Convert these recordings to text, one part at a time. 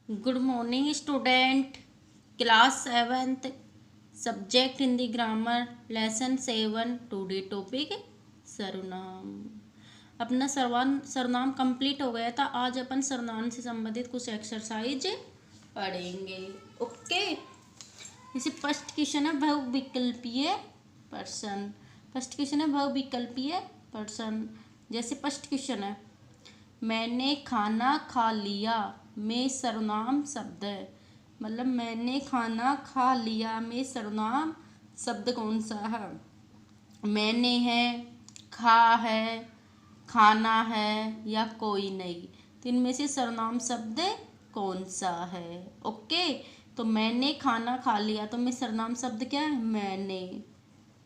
Good morning student. Class 7th subject Hindi grammar lesson 7 today topic सर्वनाम। अपना सर्वनाम complete हो गया था। आज अपन सर्वनाम से संबंधित कुछ एक्सरसाइज पढ़ेंगे। ओके, जैसे फर्स्ट क्वेश्चन है बहुविकल्पीय पर्सन। फर्स्ट क्वेश्चन है बहुविकल्पीय पर्सन। जैसे फर्स्ट क्वेश्चन है मैंने खाना खा लिया में सर्वनाम शब्द है। मतलब मैंने खाना खा लिया में सर्वनाम शब्द कौन सा है? मैंने है, खा है, खाना है या कोई नहीं। तो इनमें से सर्वनाम शब्द कौन सा है? ओके, तो मैंने खाना खा लिया तो में सर्वनाम शब्द क्या है? मैंने।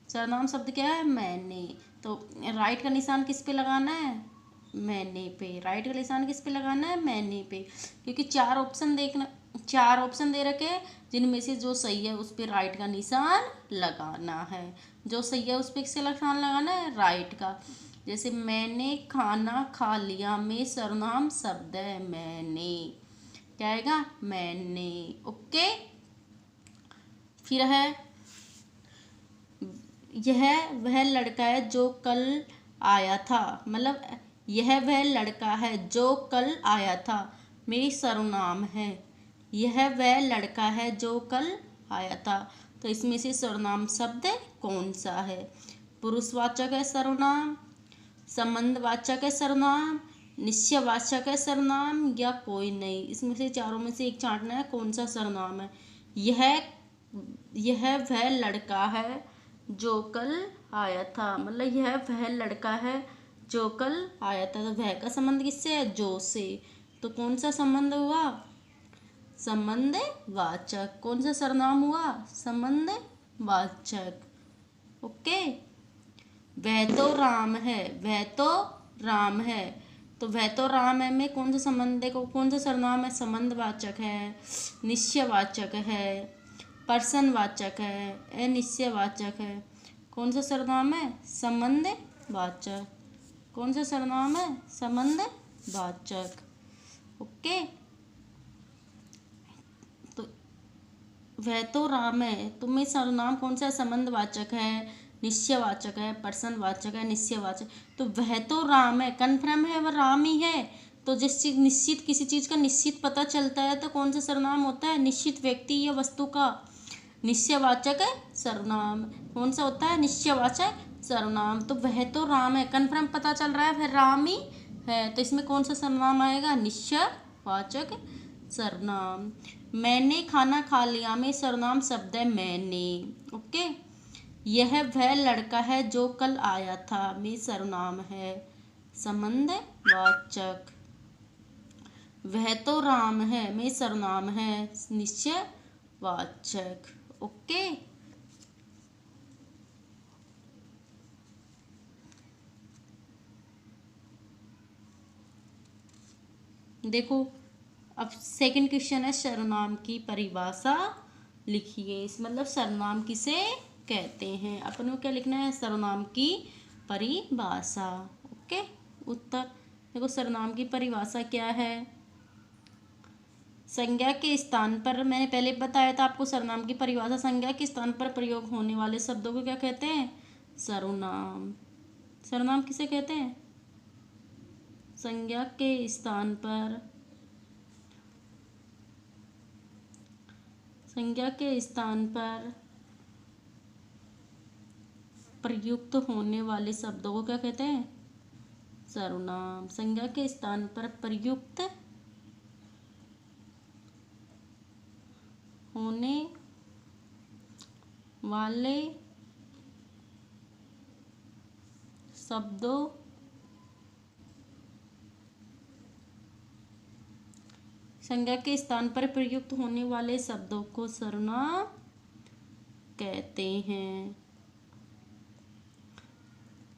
सर्वनाम शब्द क्या है? मैंने। तो राइट का निशान किस पे लगाना है? मैंने पे। राइट का निशान किस पे लगाना है? मैंने पे। क्योंकि चार ऑप्शन दे रखे हैं, जिनमें से जो सही है उस पे राइट का निशान लगाना है। जो सही है उस पे किसका निशान लगाना है? राइट का। जैसे मैंने खाना खा लिया में सर्वनाम शब्द है मैंने। क्या आएगा? मैंने। ओके, फिर है यह वह लड़का है जो कल आया था। मतलब यह वह लड़का है जो कल आया था मेरी सर्वनाम है। यह वह लड़का है जो कल आया था। तो इसमें से सर्वनाम शब्द कौन सा है? पुरुषवाचक है सर्वनाम, संबंधवाचक है सर्वनाम, निश्चयवाचक है सर्वनाम या कोई नहीं। इसमें से चारों में से एक छांटना है, कौन सा सर्वनाम है। यह वह लड़का है जो कल आया था। मतलब यह वह लड़का है जो कल आया था। तो वह का संबंध किससे है? जो से। तो कौन सा संबंध हुआ? संबंध वाचक। कौन सा सर्वनाम हुआ? संबंध वाचक। ओके, वह तो राम है। वह तो राम है। तो वह तो राम है में कौन सा संबंध है? कौन सा सर्वनाम है? संबंधवाचक है, निश्चयवाचक है, पर्सनवाचक है, अनिश्चयवाचक है। कौन सा सर्वनाम है? संबंधवाचक। कौन सा सर्वनाम है? संबंधवाचक। ओके, तो वह तो राम है तो में सर्वनाम कौन सा? संबंधवाचक है, निश्चयवाचक है, पर्सनवाचक है, निश्चयवाचक। तो वह तो राम है, कन्फर्म है वह राम ही है। तो जिस चीज निश्चित, किसी चीज का निश्चित पता चलता है तो कौन सा सर्वनाम होता है? निश्चित व्यक्ति या वस्तु का निश्चयवाचक है सर्वनाम। कौन सा होता है? निश्चयवाचक सर्वनाम। तो वह तो राम है, कन्फर्म पता चल रहा है वह राम ही है। तो इसमें कौन सा सर्वनाम आएगा? निश्चयवाचक सर्वनाम। मैंने खाना खा लिया में सर्वनाम शब्द है मैंने। ओके, यह वह लड़का है जो कल आया था में सर्वनाम है संबंधवाचक। वह तो राम है में सर्वनाम है निश्चयवाचक। ओके, देखो अब सेकंड क्वेश्चन है सर्वनाम की परिभाषा लिखिए। इस मतलब सर्वनाम किसे कहते हैं? अपन को क्या लिखना है? सर्वनाम की परिभाषा। ओके, उत्तर देखो सर्वनाम की परिभाषा क्या है? संज्ञा के स्थान पर, मैंने पहले बताया था आपको सर्वनाम की परिभाषा, संज्ञा के स्थान पर प्रयोग होने वाले शब्दों को क्या कहते हैं? सर्वनाम। सर्वनाम किसे कहते हैं? संज्ञा के स्थान पर, संज्ञा के स्थान पर प्रयुक्त होने वाले शब्दों को क्या कहते हैं? सर्वनाम। संज्ञा के स्थान पर प्रयुक्त होने वाले शब्दों संज्ञा के स्थान पर प्रयुक्त होने वाले शब्दों को सर्वनाम कहते हैं।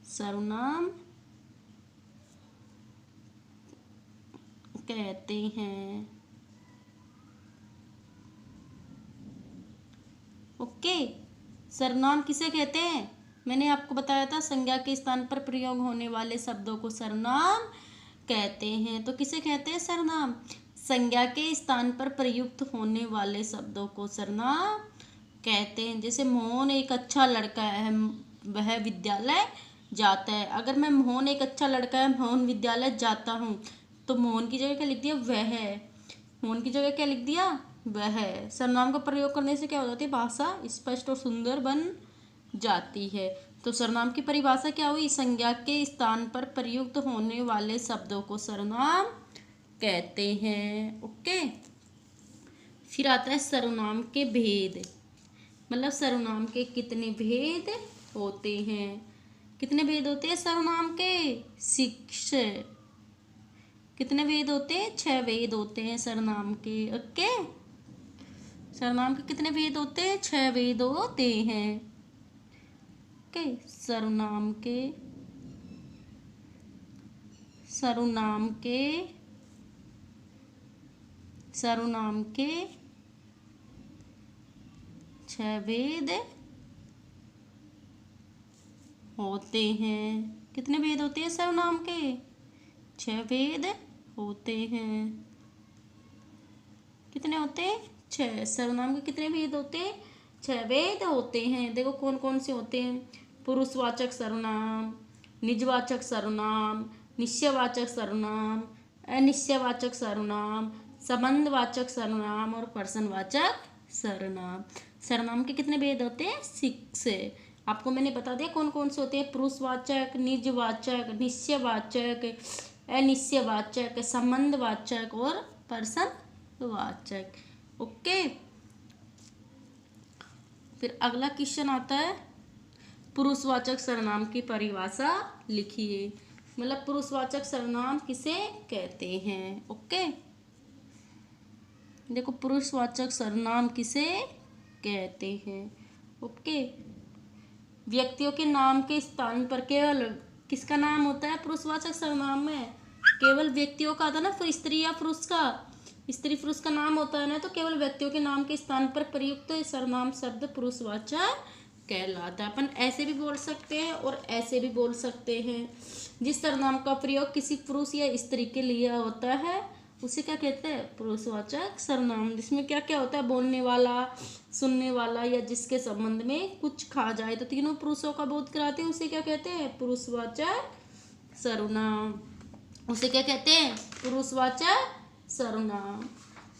सर्वनाम कहते हैं। ओके, सर्वनाम किसे कहते हैं? मैंने आपको बताया था संज्ञा के स्थान पर प्रयोग होने वाले शब्दों को सर्वनाम कहते हैं। तो किसे कहते हैं सर्वनाम? संज्ञा के स्थान पर प्रयुक्त होने वाले शब्दों को सर्वनाम कहते हैं। जैसे मोहन एक अच्छा लड़का है, वह विद्यालय जाता है। अगर मैं मोहन एक अच्छा लड़का है, मोहन विद्यालय जाता हूँ, तो मोहन की जगह क्या लिख दिया, वह। मोहन की जगह क्या लिख दिया, वह। सर्वनाम का प्रयोग करने से क्या हो जाती है, भाषा स्पष्ट और सुंदर बन जाती है। तो सर्वनाम की परिभाषा क्या हुई, संज्ञा के स्थान पर प्रयुक्त होने वाले शब्दों को सर्वनाम कहते हैं। ओके, फिर आता है सर्वनाम के भेद। मतलब सर्वनाम के कितने भेद होते हैं। कितने भेद होते हैं सर्वनाम के, 6। कितने भेद होते हैं, 6 भेद होते हैं सर्वनाम के। ओके, सर्वनाम के कितने भेद होते हैं, 6 भेद होते हैं। ओके, सर्वनाम के 6 भेद होते हैं। कितने भेद होते हैं सर्वनाम के, 6 भेद होते हैं। कितने होते हैं, 6। सर्वनाम के कितने भेद होते हैं, 6 भेद होते हैं। देखो कौन कौन से होते हैं, पुरुषवाचक सर्वनाम, निजवाचक सर्वनाम, निश्चयवाचक सर्वनाम, अनिश्चयवाचक सर्वनाम, संबंधवाचक सर्वनाम और प्रश्नवाचक सर्वनाम। सर्वनाम के कितने भेद होते हैं, 6। आपको मैंने बता दिया कौन कौन से होते हैं, पुरुषवाचक, निजवाचक, निश्चयवाचक, अनिश्चयवाचक, संबंधवाचक और प्रश्नवाचक। ओके, फिर अगला क्वेश्चन आता है, पुरुषवाचक सर्वनाम की परिभाषा लिखिए। मतलब पुरुषवाचक सर्वनाम किसे कहते हैं। ओके, देखो पुरुषवाचक सर्वनाम किसे कहते हैं। ओके, व्यक्तियों के नाम के स्थान पर केवल किसका नाम होता है पुरुषवाचक सर्वनाम में, केवल व्यक्तियों का आता है ना, फिर स्त्री या पुरुष का, स्त्री पुरुष का नाम होता है ना, तो केवल व्यक्तियों के नाम के स्थान पर प्रयुक्त सर्वनाम शब्द पुरुषवाचक कहलाता है। अपन ऐसे भी बोल सकते हैं और ऐसे भी बोल सकते हैं। जिस सर्वनाम का प्रयोग किसी पुरुष या स्त्री के लिए होता है उसे क्या कहते हैं, पुरुषवाचक सर्वनाम। जिसमें क्या क्या होता है, बोलने वाला, सुनने वाला या जिसके संबंध में कुछ कहा जाए, तो तीनों पुरुषों का बोध कराते हैं, उसे क्या कहते हैं, पुरुषवाचक सर्वनाम। उसे क्या कहते हैं, पुरुषवाचक सर्वनाम।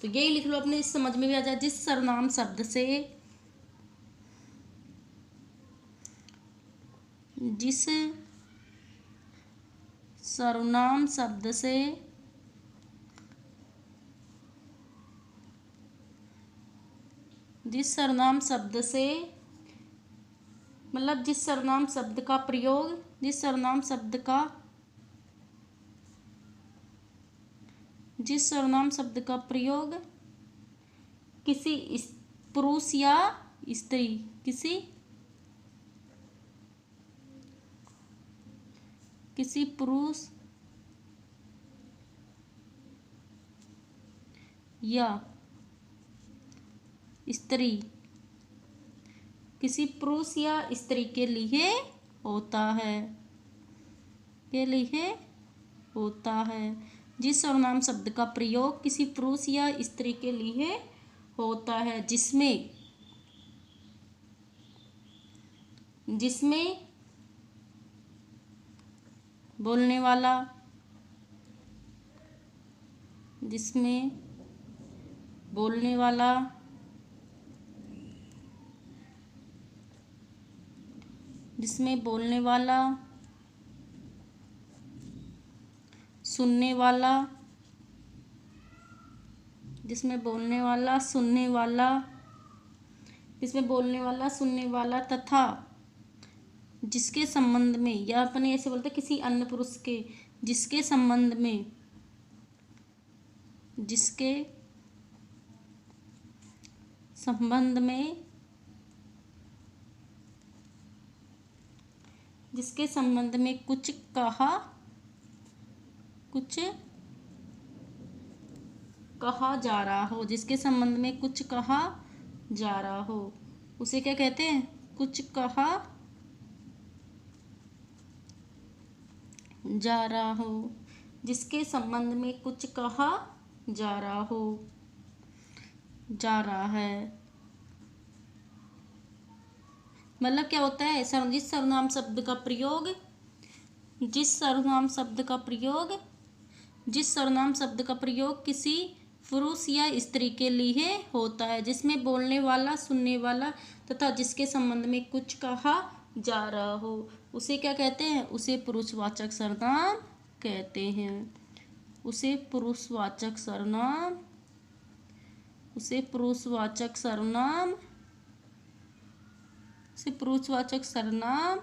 तो यही लिख लो अपने, इस समझ में भी आ जाए, जिस सर्वनाम शब्द से जिस सर्वनाम शब्द से जिस सर्वनाम शब्द से मतलब जिस सर्वनाम शब्द का प्रयोग जिस सर्वनाम शब्द का प्रयोग किसी पुरुष या स्त्री किसी पुरुष या स्त्री किसी पुरुष या स्त्री के लिए होता है, जिस सर्वनाम शब्द का प्रयोग किसी पुरुष या स्त्री के लिए होता है, जिसमें बोलने वाला, सुनने वाला तथा जिसके संबंध में, या अपन ऐसे बोलते हैं किसी अन्य पुरुष के जिसके संबंध में कुछ कहा जा रहा हो, जिसके संबंध में कुछ कहा जा रहा हो, उसे क्या कहते हैं, कुछ कहा जा रहा हो। जिसके संबंध में कुछ कहा जा रहा हो, जा रहा है। मतलब क्या होता है, जिस सर्वनाम शब्द का प्रयोग, जिस सर्वनाम शब्द का प्रयोग, जिस सर्वनाम शब्द का प्रयोग किसी पुरुष या स्त्री के लिए होता है, जिसमें बोलने वाला, सुनने वाला तथा जिसके संबंध में कुछ कहा जा रहा हो, उसे क्या कहते हैं? उसे पुरुषवाचक सर्वनाम कहते हैं। उसे पुरुषवाचक सर्वनाम, उसे पुरुषवाचक सर्वनाम, उसे पुरुषवाचक सर्वनाम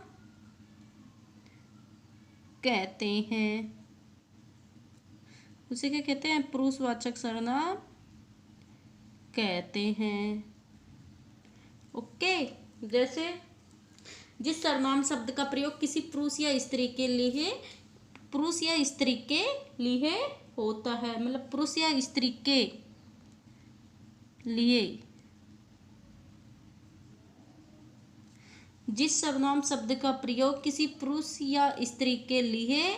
कहते हैं। उसे क्या कहते हैं? पुरुषवाचक सर्वनाम कहते हैं। ओके। जैसे जिस सर्वनाम शब्द का प्रयोग किसी पुरुष या स्त्री के लिए, पुरुष या स्त्री के लिए होता है, मतलब पुरुष या स्त्री के लिए, जिस सर्वनाम शब्द का प्रयोग किसी पुरुष या स्त्री के लिए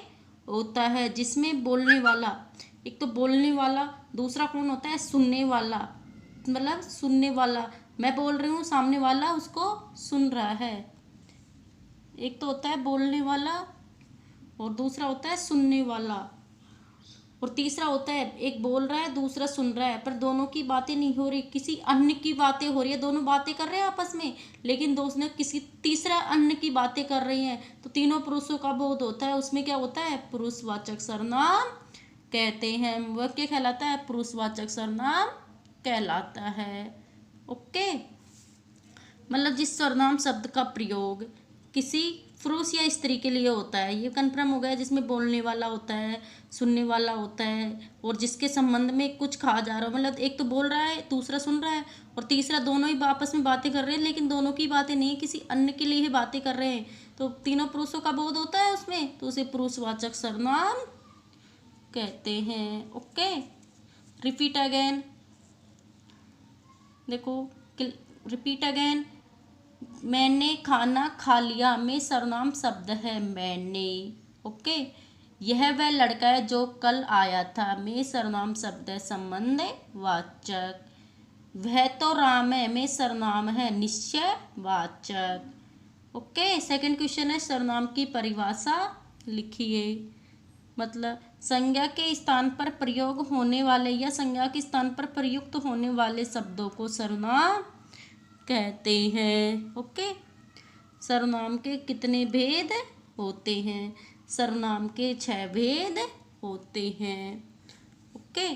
होता है, जिसमें बोलने वाला, एक तो बोलने वाला, दूसरा कौन होता है? सुनने वाला, मतलब सुनने वाला, मैं बोल रही हूँ, सामने वाला उसको सुन रहा है। एक तो होता है बोलने वाला और दूसरा होता है सुनने वाला, और तीसरा होता है एक बोल रहा है दूसरा सुन रहा है, पर दोनों की बातें नहीं हो रही, किसी अन्य की बातें हो रही है, दोनों बातें कर रहे हैं आपस में, लेकिन दोनों किसी तीसरा अन्य की बातें कर रही हैं, तो तीनों पुरुषों का बोध होता है, उसमें क्या होता है? पुरुषवाचक सर्वनाम कहते हैं। वह क्या कहलाता है? पुरुषवाचक सर्वनाम कहलाता है। ओके। मतलब जिस सर्वनाम शब्द का प्रयोग किसी पुरुष या स्त्री के लिए होता है, ये कन्फर्म हो गया, जिसमें बोलने वाला होता है, सुनने वाला होता है, और जिसके संबंध में कुछ कहा जा रहा हो, मतलब एक तो बोल रहा है दूसरा सुन रहा है, और तीसरा दोनों ही आपस में बातें कर रहे हैं, लेकिन दोनों की बातें नहीं, किसी अन्य के लिए ही बातें कर रहे हैं, तो तीनों पुरुषों का बोध होता है उसमें, तो उसे पुरुषवाचक सर्वनाम कहते हैं। ओके। रिपीट अगेन, देखो, रिपीट अगेन। मैंने खाना खा लिया में सर्वनाम शब्द है मैंने। ओके। यह वह लड़का है जो कल आया था में सर्वनाम शब्द है संबंध वाचक। वह तो राम है में सर्वनाम है निश्चय वाचक। ओके। सेकंड क्वेश्चन है, सर्वनाम की परिभाषा लिखिए। मतलब संज्ञा के स्थान पर प्रयोग होने वाले या संज्ञा के स्थान पर प्रयुक्त होने वाले शब्दों को सर्वनाम कहते हैं। ओके। सर्वनाम के कितने भेद होते हैं? सर्वनाम के 6 भेद होते हैं। ओके।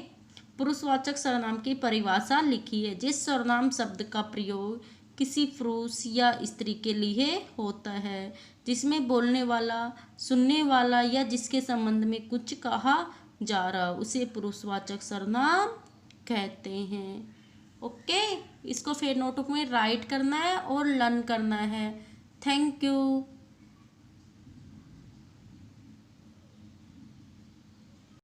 पुरुषवाचक सर्वनाम की परिभाषा लिखिए। जिस सर्वनाम शब्द का प्रयोग किसी पुरुष या स्त्री के लिए होता है, जिसमें बोलने वाला, सुनने वाला या जिसके संबंध में कुछ कहा जा रहा, उसे पुरुषवाचक सर्वनाम कहते हैं। ओके। इसको फिर नोटबुक में राइट करना है और लर्न करना है। Thank you.